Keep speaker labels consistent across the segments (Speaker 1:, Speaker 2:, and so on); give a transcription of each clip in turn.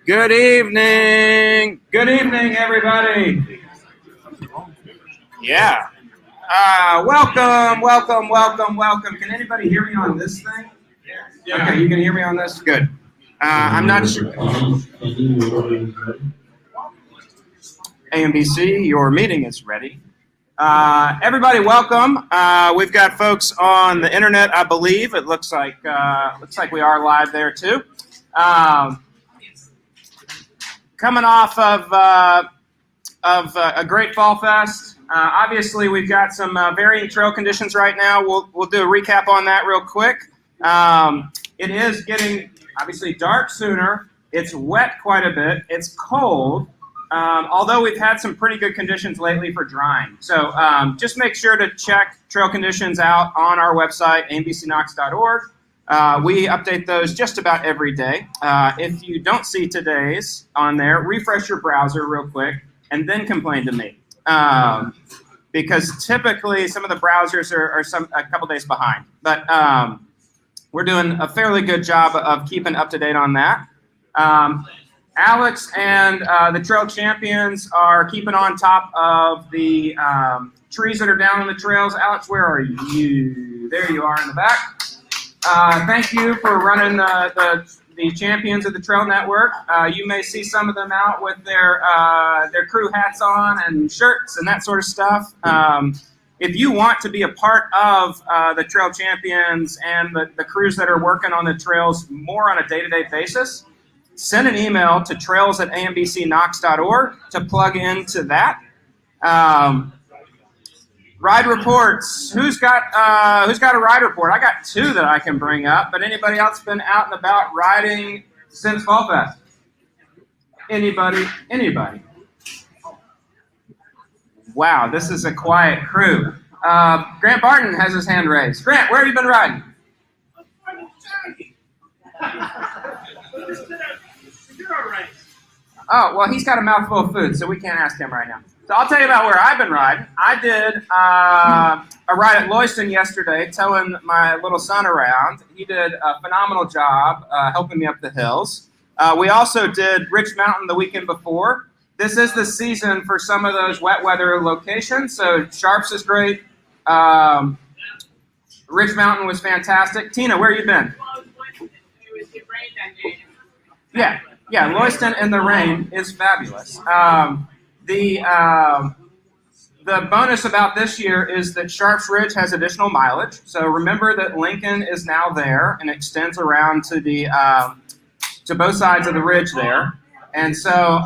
Speaker 1: Good evening. Good evening, everybody. Yeah. Welcome. Can anybody hear me on this thing? Yeah. Okay, you can hear me on this? Good. I'm not sure. AMBC, your meeting is ready. Everybody, welcome. We've got folks on the internet, I believe. It looks like we are live there too. Coming off of a great fall fest. Obviously, we've got some varying trail conditions right now. We'll do a recap on that real quick. It is getting obviously dark sooner. It's wet quite a bit. It's cold. Although we've had some pretty good conditions lately for drying. So just make sure to check trail conditions out on our website, ambcnox.org. We update those just about every day. If you don't see today's on there, refresh your browser real quick and then complain to me. Because typically some of the browsers are a couple days behind. But we're doing a fairly good job of keeping up to date on that. Alex and the trail champions are keeping on top of the trees that are down on the trails. Alex, where are you? There you are in the back. Thank you for running the champions of the Trail Network. You may see some of them out with their crew hats on and shirts and that sort of stuff. If you want to be a part of the Trail Champions and the crews that are working on the trails more on a day-to-day basis, send an email to trails@ambcnox.org to plug into that. Ride reports. Who's got a ride report? I got two that I can bring up, but anybody else been out and about riding since Fall Fest? Anybody? Wow, this is a quiet crew. Grant Barton has his hand raised. Grant, where have you been riding? Oh, well, he's got a mouthful of food, so we can't ask him right now. So I'll tell you about where I've been riding. I did a ride at Lewiston yesterday, towing my little son around. He did a phenomenal job helping me up the hills. We also did Rich Mountain the weekend before. This is the season for some of those wet weather locations, so Sharps is great. Rich Mountain was fantastic. Tina, where you been? Yeah, Lewiston in the rain is fabulous. The bonus about this year is that Sharps Ridge has additional mileage. So remember that Lincoln is now there and extends around to both sides of the ridge there. And so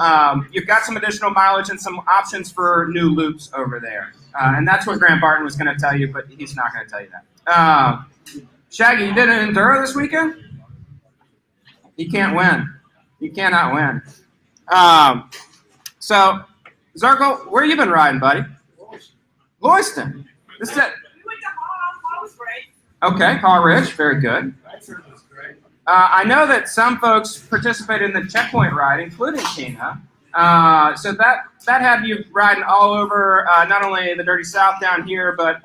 Speaker 1: you've got some additional mileage and some options for new loops over there. And that's what Grant Barton was going to tell you, but he's not going to tell you that. Shaggy, you did an enduro this weekend? You can't win. You cannot win. So, Zirkle, where you been riding, buddy? Lewiston. This is it.
Speaker 2: We went to Hall's Ridge.
Speaker 1: Okay, Haw Ridge, very good. I know that some folks participated in the checkpoint ride, including Tina. So that had you riding all over, not only the Dirty South down here, but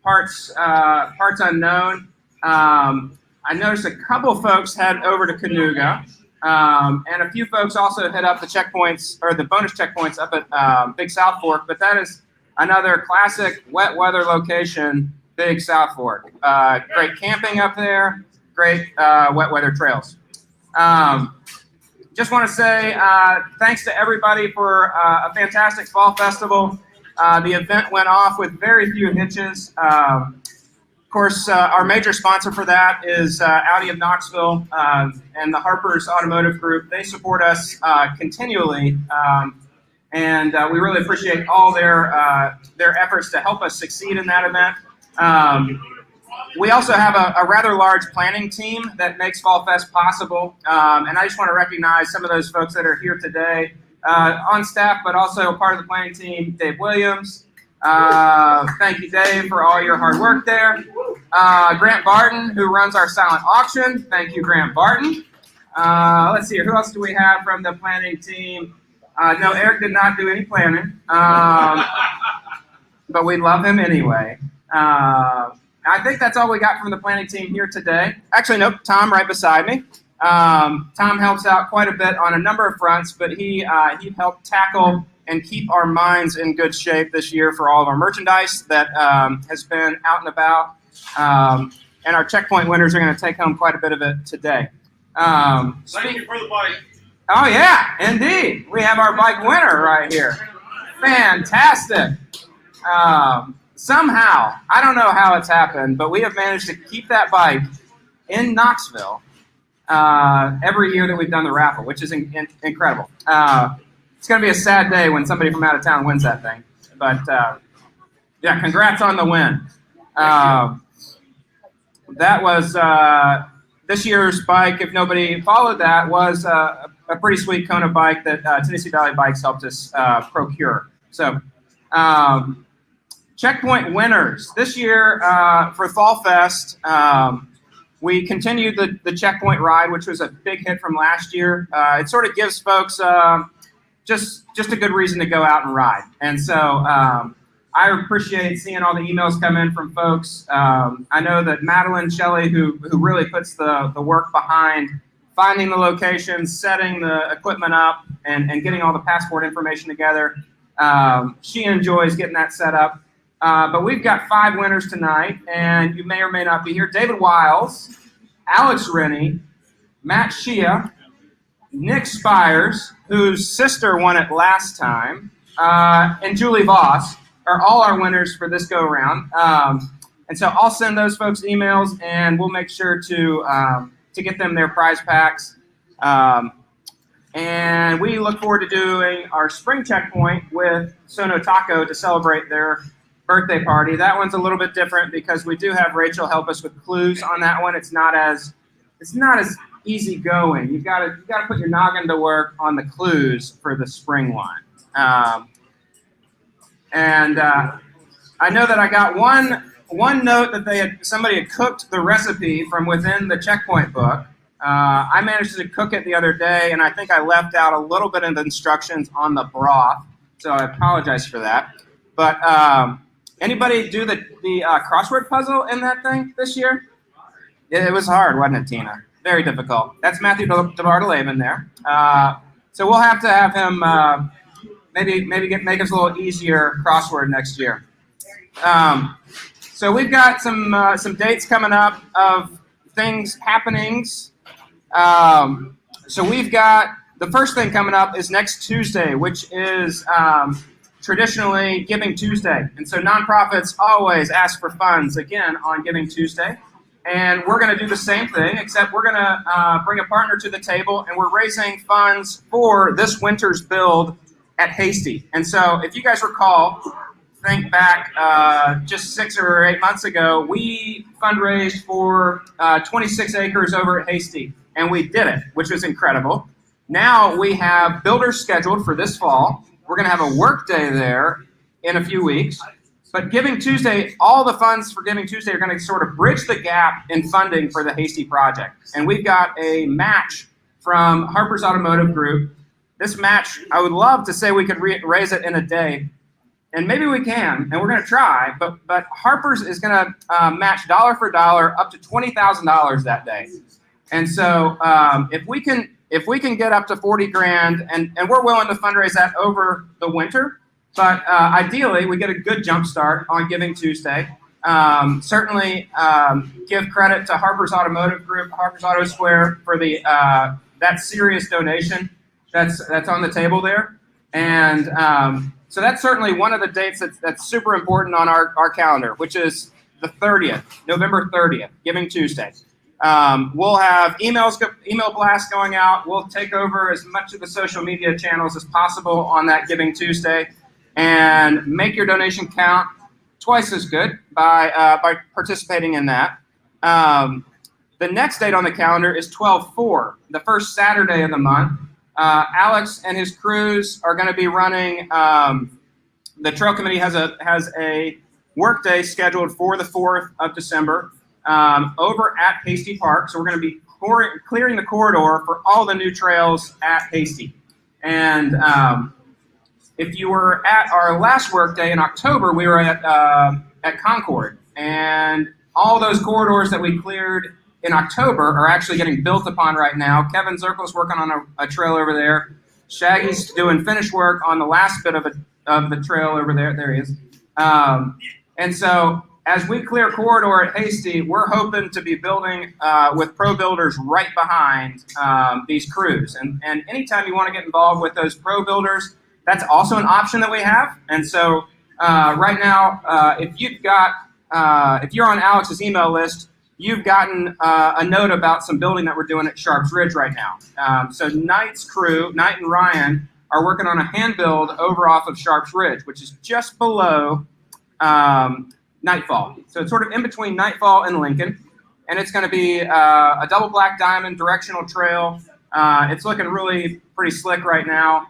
Speaker 1: parts unknown. I noticed a couple folks head over to Canoga. And a few folks also hit up the checkpoints, or the bonus checkpoints up at Big South Fork, but that is another classic wet weather location, Big South Fork. Great camping up there, great wet weather trails. Just want to say thanks to everybody for a fantastic fall festival. The event went off with very few hitches. Of course, our major sponsor for that is Audi of Knoxville and the Harper's Automotive Group. They support us continually, and we really appreciate all their efforts to help us succeed in that event. We also have a rather large planning team that makes Fall Fest possible, and I just want to recognize some of those folks that are here today on staff, but also part of the planning team, Dave Williams. Thank you, Dave, for all your hard work there. Grant Barton, who runs our silent auction. Thank you, Grant Barton. Let's see here. Who else do we have from the planning team? No, Eric did not do any planning, but we love him anyway. I think that's all we got from the planning team here today. Actually, nope, Tom right beside me. Tom helps out quite a bit on a number of fronts, but he helped tackle and keep our minds in good shape this year for all of our merchandise that has been out and about. And our checkpoint winners are going to take home quite a bit of it today.
Speaker 3: Thank you for the bike.
Speaker 1: Oh, yeah, indeed. We have our bike winner right here. Fantastic. Somehow, I don't know how it's happened, but we have managed to keep that bike in Knoxville every year that we've done the raffle, which is incredible. It's going to be a sad day when somebody from out of town wins that thing. But, yeah, congrats on the win. That was this year's bike, if nobody followed that, was a pretty sweet Kona bike that Tennessee Valley Bikes helped us procure. So, checkpoint winners. This year for Fall Fest, we continued the checkpoint ride, which was a big hit from last year. It sort of gives folks just a good reason to go out and ride. And so I appreciate seeing all the emails come in from folks. I know that Madeline Shelley, who really puts the work behind finding the locations, setting the equipment up, and getting all the passport information together, she enjoys getting that set up. But we've got 5 winners tonight, and you may or may not be here. David Wiles, Alex Rennie, Matt Shea, Nick Spires, whose sister won it last time, and Julie Voss are all our winners for this go-around. And so I'll send those folks emails, and we'll make sure to get them their prize packs. And we look forward to doing our spring checkpoint with Sono Taco to celebrate their birthday party. That one's a little bit different because we do have Rachel help us with clues on that one. It's not as easy going. You've got to put your noggin to work on the clues for the spring one. And I know that I got one note that somebody had cooked the recipe from within the checkpoint book. I managed to cook it the other day, and I think I left out a little bit of the instructions on the broth, so I apologize for that. But anybody do the crossword puzzle in that thing this year? It was hard, wasn't it, Tina? Very difficult. That's Matthew DeBartolome in there. So we'll have to have him maybe make us a little easier crossword next year. So we've got some dates coming up of happenings. So we've got the first thing coming up is next Tuesday, which is traditionally Giving Tuesday. And so nonprofits always ask for funds, again, on Giving Tuesday. And we're going to do the same thing, except we're going to bring a partner to the table, and we're raising funds for this winter's build at Hasty. And so if you guys recall, think back just 6 or 8 months ago, we fundraised for 26 acres over at Hasty, and we did it, which was incredible. Now we have builders scheduled for this fall. We're going to have a work day there in a few weeks. But Giving Tuesday, all the funds for Giving Tuesday are going to sort of bridge the gap in funding for the Hasty project. And we've got a match from Harper's Automotive Group. This match, I would love to say we could raise it in a day. And maybe we can, and we're going to try. But Harper's is going to match dollar for dollar up to $20,000 that day. And so if we can get up to 40 grand, and we're willing to fundraise that over the winter, but ideally we get a good jump start on Giving Tuesday. Certainly give credit to Harper's Automotive Group, Harper's Auto Square for that serious donation that's on the table there. And so that's certainly one of the dates that's super important on our calendar, which is the 30th, November 30th, Giving Tuesday. We'll have email blasts going out. We'll take over as much of the social media channels as possible on that Giving Tuesday, and make your donation count twice as good by participating in that. The next date on the calendar is 12/4, the first Saturday of the month. Alex and his crews are going to be running. The Trail Committee has a work day scheduled for the 4th of December over at Hasty Park. So we're going to be clearing the corridor for all the new trails at Hasty. And if you were at our last work day in October, we were at Concord, and all those corridors that we cleared in October are actually getting built upon right now. Kevin Zirkle's working on a trail over there. Shaggy's doing finish work on the last bit of the trail over there. There he is. And so as we clear corridor at Hasty, we're hoping to be building with pro builders right behind these crews. And anytime you want to get involved with those pro builders, that's also an option that we have. And so right now, if you're on Alex's email list, you've gotten a note about some building that we're doing at Sharps Ridge right now. So Knight's crew, Knight and Ryan, are working on a hand build over off of Sharps Ridge, which is just below Nightfall. So it's sort of in between Nightfall and Lincoln. And it's going to be a double black diamond directional trail. It's looking really pretty slick right now.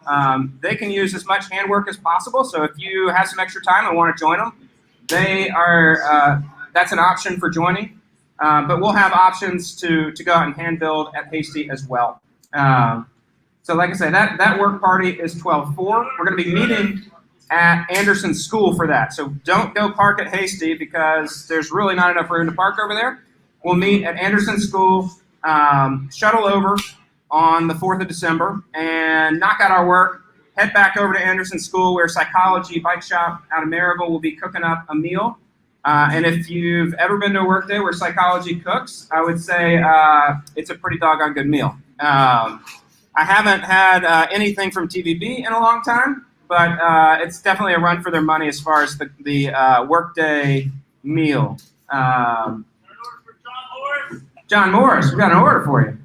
Speaker 1: They can use as much handwork as possible. So if you have some extra time and want to join them, that's an option for joining. But we'll have options to go out and hand build at Hasty as well. So like I say, that work party is 12-4. We're going to be meeting at Anderson School for that. So don't go park at Hasty because there's really not enough room to park over there. We'll meet at Anderson School, shuttle over on the 4th of December and knock out our work, head back over to Anderson School where Psychology Bike Shop out of Maryville will be cooking up a meal. And if you've ever been to a work day where Psychology cooks, I would say it's a pretty doggone good meal. I haven't had anything from TVB in a long time, but it's definitely a run for their money as far as the workday meal. John Morris, we've got an order for you.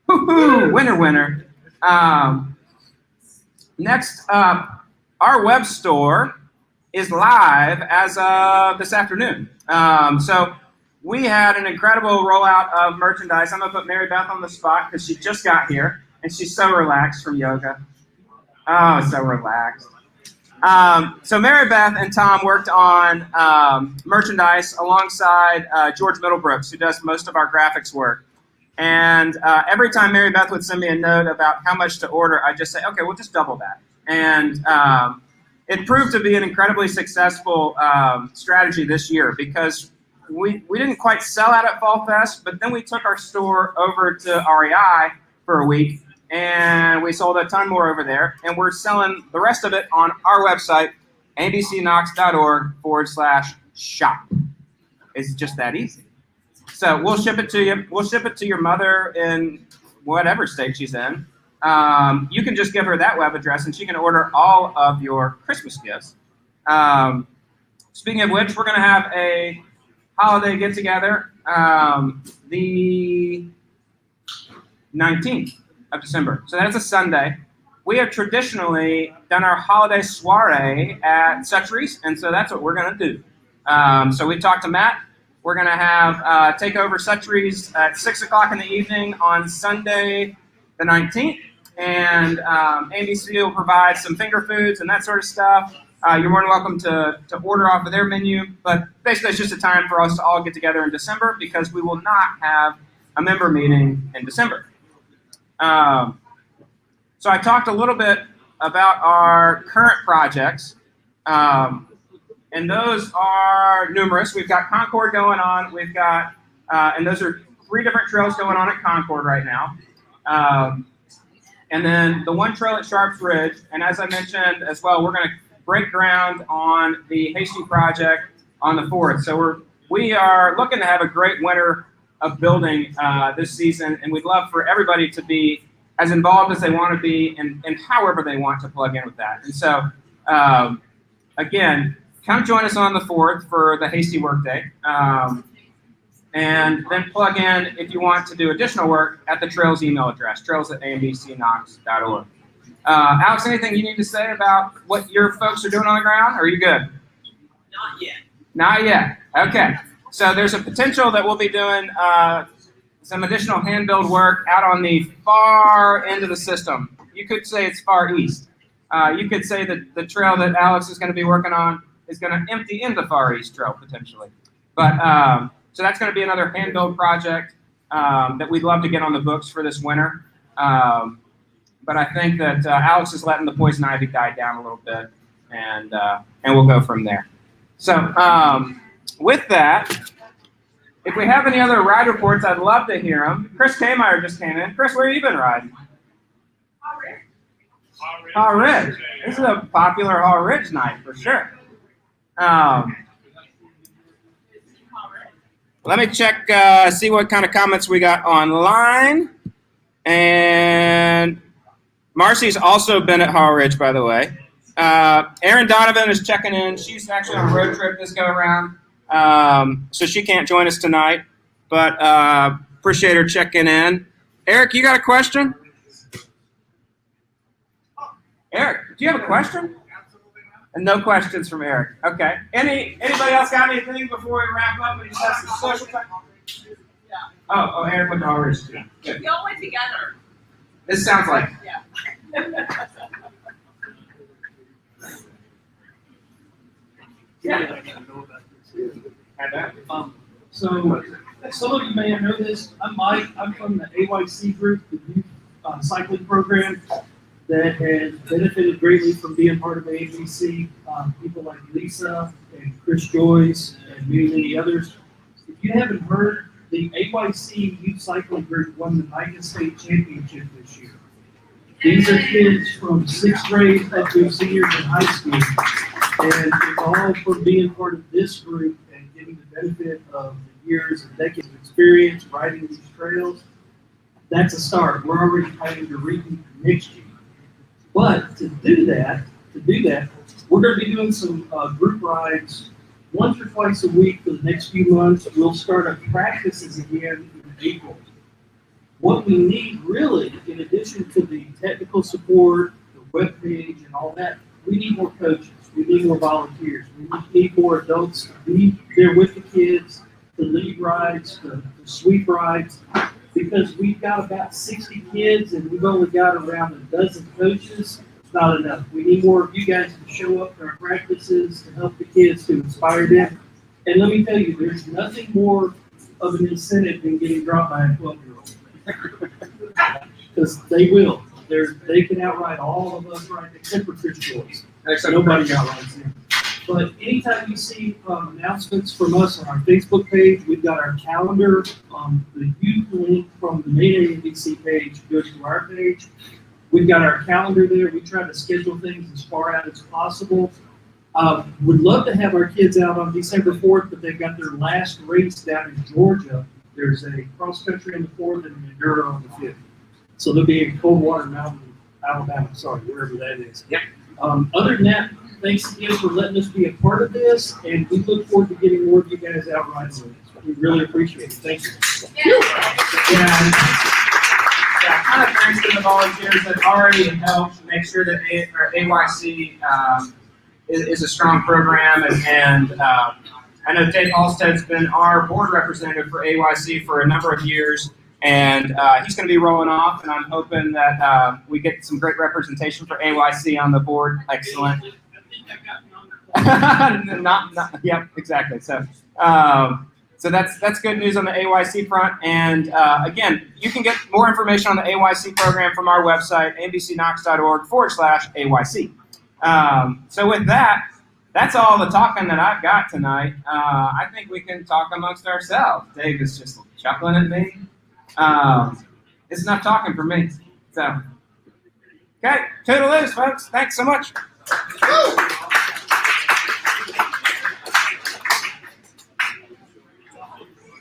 Speaker 1: Woo-hoo, winner. Next up, our web store is live as of this afternoon. So we had an incredible rollout of merchandise. I'm going to put Mary Beth on the spot because she just got here, and she's so relaxed from yoga. Oh, so relaxed. So Mary Beth and Tom worked on merchandise alongside George Middlebrooks, who does most of our graphics work. And every time Mary Beth would send me a note about how much to order, I'd just say, okay, we'll just double that. And it proved to be an incredibly successful strategy this year because we didn't quite sell out at Fall Fest, but then we took our store over to REI for a week, and we sold a ton more over there, and we're selling the rest of it on our website, ambcknox.org/shop. It's just that easy. So we'll ship it to you. We'll ship it to your mother in whatever state she's in. You can just give her that web address, and she can order all of your Christmas gifts. Speaking of which, we're going to have a holiday get-together the 19th of December. So that's a Sunday. We have traditionally done our holiday soiree at Sutchery's, and so that's what we're going to do. So we talked to Matt. We're going to have take over Sutchery's at 6 o'clock in the evening on Sunday the 19th. And AMBC will provide some finger foods and that sort of stuff. You're more than welcome to order off of their menu. But basically, it's just a time for us to all get together in December because we will not have a member meeting in December. So I talked a little bit about our current projects. And those are numerous. We've got Concord going on. We've got, and those are 3 different trails going on at Concord right now. And then the one trail at Sharps Ridge. And as I mentioned as well, we're going to break ground on the Hasty project on the 4th. So we are looking to have a great winter of building this season. And we'd love for everybody to be as involved as they want to be and however they want to plug in with that. And so, again, come join us on the 4th for the Hasty Workday. And then plug in if you want to do additional work at the Trails email address, trails@ambcknox.org. Alex, anything you need to say about what your folks are doing on the ground? Or are you good?
Speaker 2: Not yet.
Speaker 1: Not yet. Okay. So there's a potential that we'll be doing some additional hand-build work out on the far end of the system. You could say it's far east. You could say that the trail that Alex is going to be working on is going to empty into Far East Trail potentially. But so that's going to be another hand-build project that we'd love to get on the books for this winter. But I think that Alex is letting the poison ivy die down a little bit, and we'll go from there. So with that, if we have any other ride reports, I'd love to hear them. Chris Kmeyer just came in. Chris, where have you been riding? Haw Ridge. This is a popular Haw Ridge night for sure. Let me check, see what kind of comments we got online. And Marcy's also been at Haw Ridge, by the way. Erin Donovan is checking in. She's actually on a road trip this go around, so she can't join us tonight. But appreciate her checking in. Eric, you got a question? Eric, do you have a question? And no questions from Eric. Okay. Anybody else got anything before we wrap up and just have some social time?
Speaker 2: Yeah.
Speaker 1: Oh, Eric went to Haw Ridge too. Good.
Speaker 2: We all went together.
Speaker 1: This sounds like.
Speaker 2: Yeah.
Speaker 1: Yeah.
Speaker 4: So some of you may not know this. I'm Mike. I'm from the AYC group, the youth cycling program that has benefited greatly from being part of AMBC. People like Lisa and Chris Joyce and many others. If you haven't heard, the AYC youth cycling group won the NICA State Championship this year. These are kids from 6th grade up to seniors in high school. And it's all from being part of this group and getting the benefit of the years and decades of experience riding these trails. That's a start. We're already planning to repeat next year. But to do that, we're going to be doing some group rides once or twice a week for the next few months. We'll start our practices again in April. What we need really, in addition to the technical support, the webpage, and all that, we need more coaches. We need more volunteers. We need more adults to be there with the kids, to lead rides, to sweep rides, because we've got about 60 kids and we've only got around a dozen coaches. It's not enough. We need more of you guys to show up to our practices to help the kids, to inspire them. And let me tell you, there's nothing more of an incentive than getting dropped by a 12-year-old. Because they will. They can outride all of us right except for Chris Joyce. Nobody outrides him. But anytime you see announcements from us on our Facebook page, we've got our calendar. The youth link from the main AMBC page goes to our page. We've got our calendar there. We try to schedule things as far out as possible. Would love to have our kids out on December 4th, but they've got their last race down in Georgia. There's a cross country on the 4th and an enduro on the 5th. So they'll be in Coldwater Mountain, Alabama, wherever that is.
Speaker 1: Yep.
Speaker 4: Other than that, thanks again for letting us be a part of this, and we look forward to getting more of you guys out riding with us. We really appreciate it. Thank you.
Speaker 1: Yeah, kind of thanks to the volunteers that already helped make sure that AYC is a strong program, and I know Dave Halstead's been our board representative for AYC for a number of years, and he's going to be rolling off, and I'm hoping that we get some great representation for AYC on the board. Excellent. Yep, exactly. So that's good news on the AYC front. And again, you can get more information on the AYC program from our website, ambcknox.org/AYC. So with that, that's all the talking that I've got tonight. I think we can talk amongst ourselves. Dave is just chuckling at me. It's enough talking for me. So, okay, toodaloo, folks. Thanks so much.